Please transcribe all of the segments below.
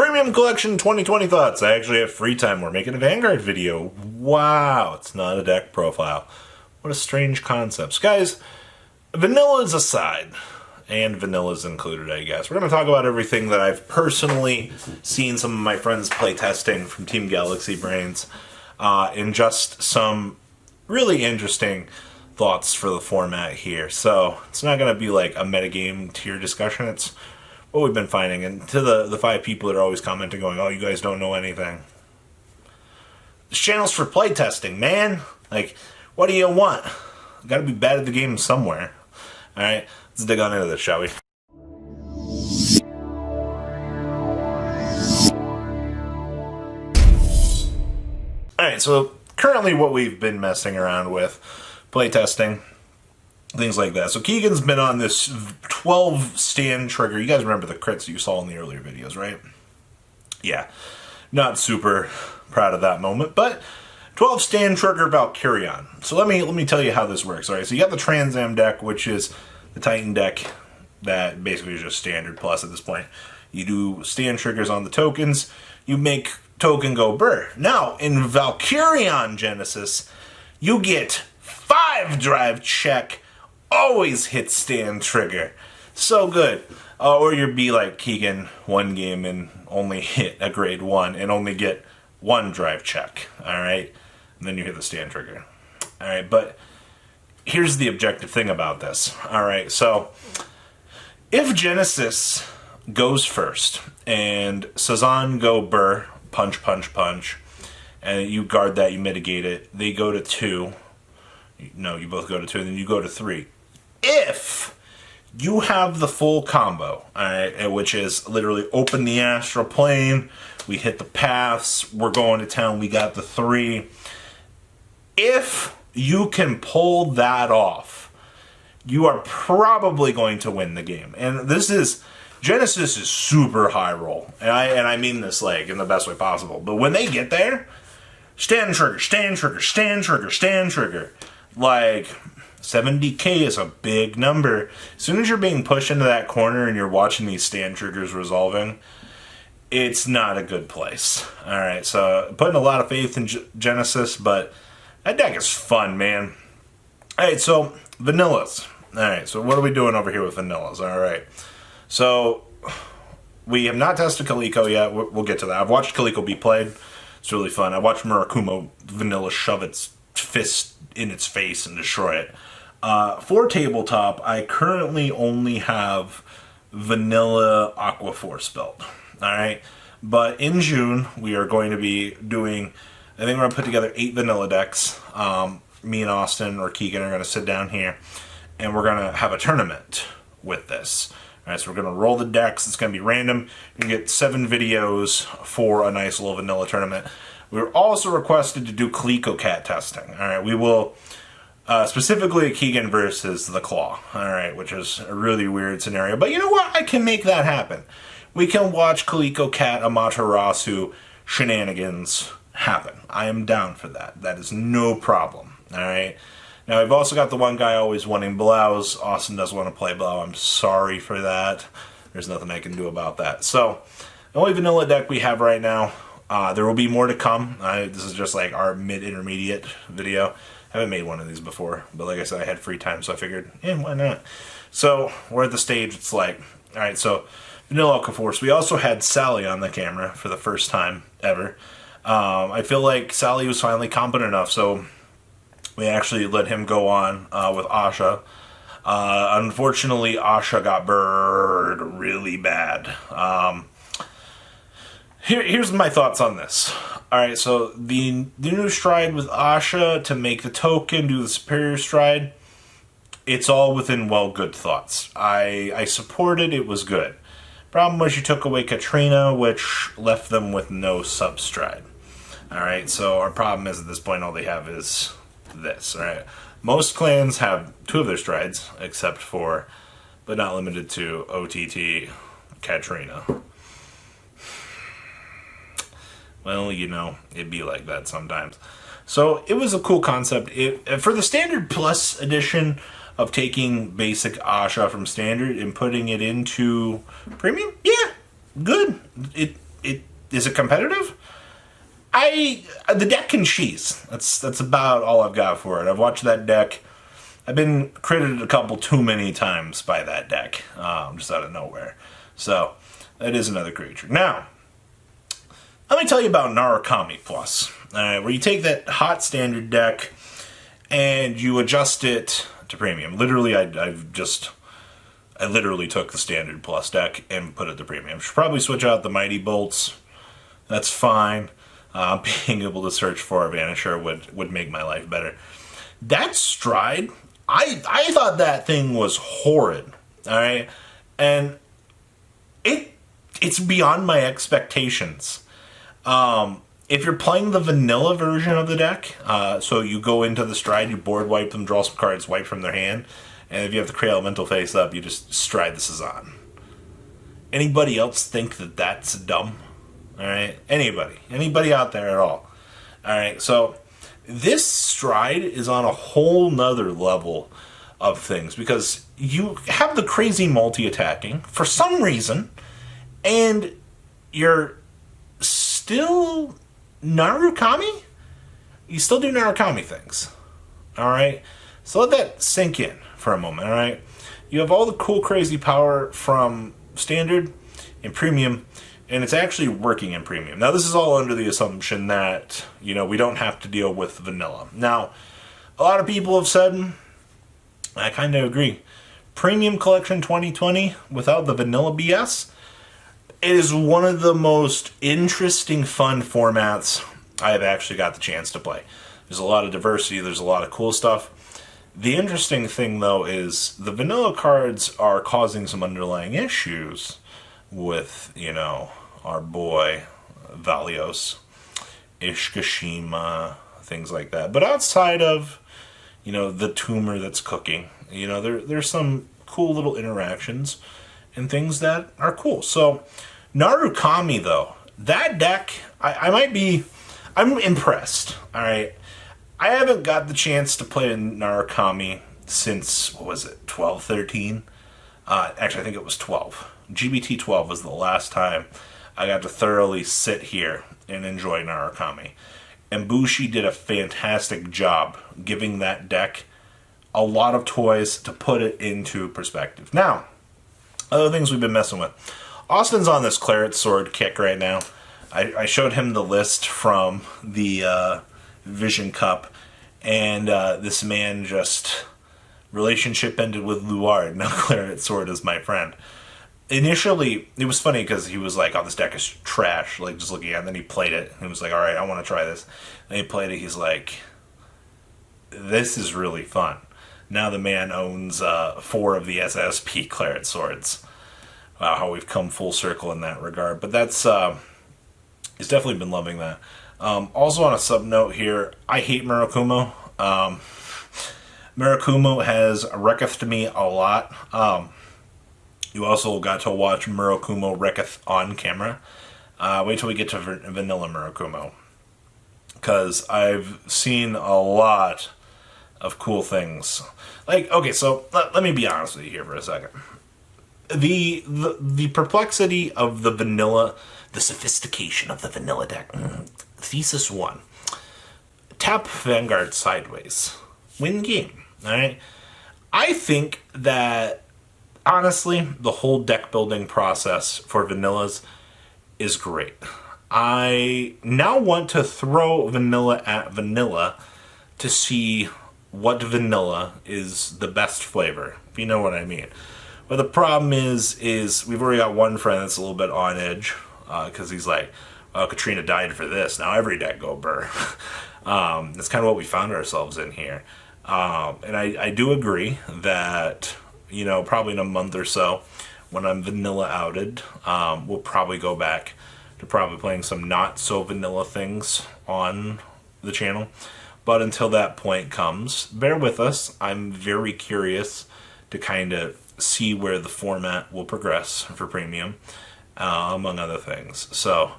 Premium Collection 2020 thoughts. I actually have free time. We're making a Vanguard video. Wow, it's not a deck profile. What a strange concept. So guys, vanilla's aside, and vanilla's included, I guess. We're going to talk about everything that I've personally seen some of my friends play testing from Team Galaxy Brains, and just some really interesting thoughts for the format here. So it's not going to be like a metagame tier discussion. It's what we've been finding. And to the 5 people that are always commenting going, oh, you guys don't know anything. This channel's for playtesting, man. Like, what do you want? You gotta be bad at the game somewhere. Alright, let's dig on into this, shall we? Alright, so currently what we've been messing around with, playtesting, things like that. So Keegan's been on this 12 stand trigger. You guys remember the crits you saw in the earlier videos, right? Yeah, not super proud of that moment, but 12 stand trigger Valkyrion. So let me tell you how this works. All right, so you got the Trans Am deck, which is the Titan deck that basically is just standard plus at this point. You do stand triggers on the tokens. You make token go burr. Now in Valkyrion Genesis, you get 5 drive check. Always hit stand trigger. So good. Or you'd be like Keegan, 1 game and only hit a grade 1 and only get 1 drive check. Alright? And then you hit the stand trigger. Alright, but here's the objective thing about this. Alright, so if Genesis goes first and Zazan go burr, punch, punch, punch, and you guard that, you mitigate it, they go to 2. No, you both go to 2, and then you go to 3. If you have the full combo, alright, which is literally open the astral plane, we hit the paths, we're going to town, we got the 3. If you can pull that off, you are probably going to win the game. And this is, Genesis is super high roll. And I mean this like in the best way possible. But when they get there, stand trigger, stand trigger, stand trigger, stand trigger. Like, 70k is a big number. As soon as you're being pushed into that corner and you're watching these stand triggers resolving, it's not a good place. Alright, so putting a lot of faith in Genesis, but that deck is fun, man. Alright, so vanillas. Alright, so what are we doing over here with vanillas? Alright, so we have not tested Kaliko yet. We'll get to that. I've watched Kaliko be played. It's really fun. I watched Murakumo vanilla shove its fist in its face and destroy it. For tabletop, I currently only have vanilla Aqua Force build. Alright? But in June, we are going to be doing, I think we're going to put together 8 vanilla decks. Me and Austin or Keegan are going to sit down here, and we're going to have a tournament with this. Alright, so we're going to roll the decks. It's going to be random. You can get 7 videos for a nice little vanilla tournament. We were also requested to do Kaliko Cat testing. Alright, we will, specifically Keegan versus the Claw. Alright, which is a really weird scenario. But you know what? I can make that happen. We can watch Kaliko Cat Amaterasu shenanigans happen. I am down for that. That is no problem. Alright. Now, we've also got the one guy always wanting Blouse. Austin doesn't want to play Blau. I'm sorry for that. There's nothing I can do about that. So, the only vanilla deck we have right now. There will be more to come. This is just like our mid-intermediate video. I haven't made one of these before, but like I said, I had free time, so I figured, why not? So, we're at the stage, it's like, alright, so, Vanilla Aqua Force. We also had Sally on the camera for the first time ever. I feel like Sally was finally competent enough, so we actually let him go on with Asha. Unfortunately, Asha got burned really bad. Here's my thoughts on this. Alright, so the new stride with Asha to make the token do the superior stride, it's all within good thoughts. I supported it, was good. Problem was you took away Katrina, which left them with no sub-stride. Alright, so our problem is at this point all they have is this. Alright, most clans have 2 of their strides, except for, but not limited to, OTT Katrina. Well, you know, it'd be like that sometimes. So, it was a cool concept. For the Standard Plus edition of taking basic Asha from Standard and putting it into Premium, yeah, good. is it competitive? The deck can cheese. That's about all I've got for it. I've watched that deck. I've been credited a couple too many times by that deck, just out of nowhere. So that is another creature. Now, let me tell you about Narukami Plus. Where you take that hot standard deck and you adjust it to premium. Literally, I literally took the standard plus deck and put it to premium. Should probably switch out the Mighty Bolts. That's fine. Being able to search for a Vanisher would make my life better. That Stride, I thought that thing was horrid. Alright? And it's beyond my expectations. If you're playing the vanilla version of the deck, so you go into the Stride, you board wipe them, draw some cards, wipe from their hand, and if you have the Kree Elemental face up, you just Stride the Zazan. Anybody else think that that's dumb? Alright? Anybody out there at all? Alright, so this Stride is on a whole nother level of things, because you have the crazy multi-attacking, for some reason, and you're still Narukami? You still do Narukami things. Alright? So let that sink in for a moment, alright? You have all the cool, crazy power from Standard and Premium, and it's actually working in Premium. Now, this is all under the assumption that, we don't have to deal with Vanilla. Now, a lot of people have said, I kind of agree, Premium Collection 2020, without the Vanilla BS, it is one of the most interesting, fun formats I've actually got the chance to play. There's a lot of diversity, there's a lot of cool stuff. The interesting thing, though, is the vanilla cards are causing some underlying issues with, our boy Valios, Ishikashima, things like that. But outside of, the tumor that's cooking, there's some cool little interactions and things that are cool. So, Narukami, though, that deck, I'm impressed, alright? I haven't got the chance to play Narukami since, 12, 13? Actually, I think it was 12. GBT 12 was the last time I got to thoroughly sit here and enjoy Narukami. And Bushi did a fantastic job giving that deck a lot of toys to put it into perspective. Now, other things we've been messing with. Austin's on this Claret Sword kick right now. I showed him the list from the Vision Cup, and this man just relationship ended with Luard. Now Claret Sword is my friend. Initially, it was funny because he was like, "Oh, this deck is trash." Just looking at it, and then he played it. And he was like, "All right, I want to try this." And he played it. He's like, "This is really fun." Now the man owns 4 of the SSP Claret Swords. Wow, how we've come full circle in that regard. But that's he's definitely been loving that. Also on a sub note here, I hate Murakumo. Murakumo has wrecked me a lot. You also got to watch Murakumo wrecketh on camera. Wait till we get to Vanilla Murakumo, because I've seen a lot of cool things. Okay, so let me be honest with you here for a second. The perplexity of the vanilla, the sophistication of the vanilla deck. Thesis 1. Tap Vanguard sideways. Win game. Alright? I think that, honestly, the whole deck building process for vanillas is great. I now want to throw vanilla at vanilla to see what vanilla is the best flavor, if you know what I mean. But the problem is we've already got one friend that's a little bit on edge, because he's like, "Oh, Katrina died for this. Now every deck go burr." That's kind of what we found ourselves in here. And I do agree that, probably in a month or so, when I'm vanilla outed, we'll probably go back to probably playing some not so vanilla things on the channel. But until that point comes, bear with us. I'm very curious to kind of see where the format will progress for Premium, among other things. So,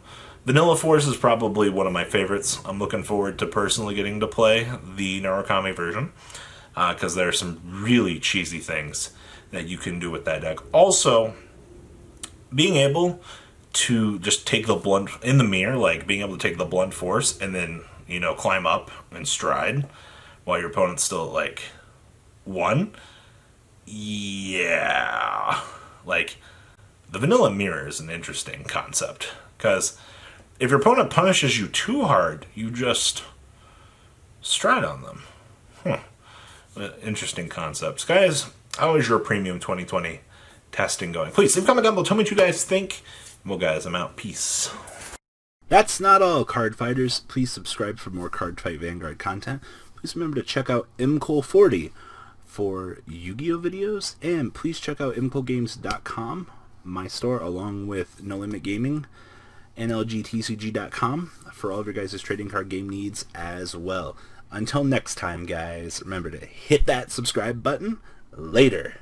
Vanilla Force is probably one of my favorites. I'm looking forward to personally getting to play the Narukami version, because there are some really cheesy things that you can do with that deck. Also, being able to just take the blunt in the mirror, like being able to take the blunt force and then, you know, climb up and stride while your opponent's still at like 1. Yeah. Like, the vanilla mirror is an interesting concept, because if your opponent punishes you too hard, you just stride on them. Interesting concepts. Guys, how is your Premium 2020 testing going? Please leave a comment down below. Tell me what you guys think. Well, guys, I'm out. Peace. That's not all, card fighters. Please subscribe for more Cardfight Vanguard content. Please remember to check out mcole40 for Yu-Gi-Oh videos, and please check out mcolegames.com, my store, along with No Limit Gaming and lgtcg.com for all of your guys' trading card game needs as well. Until next time, guys, remember to hit that subscribe button. Later.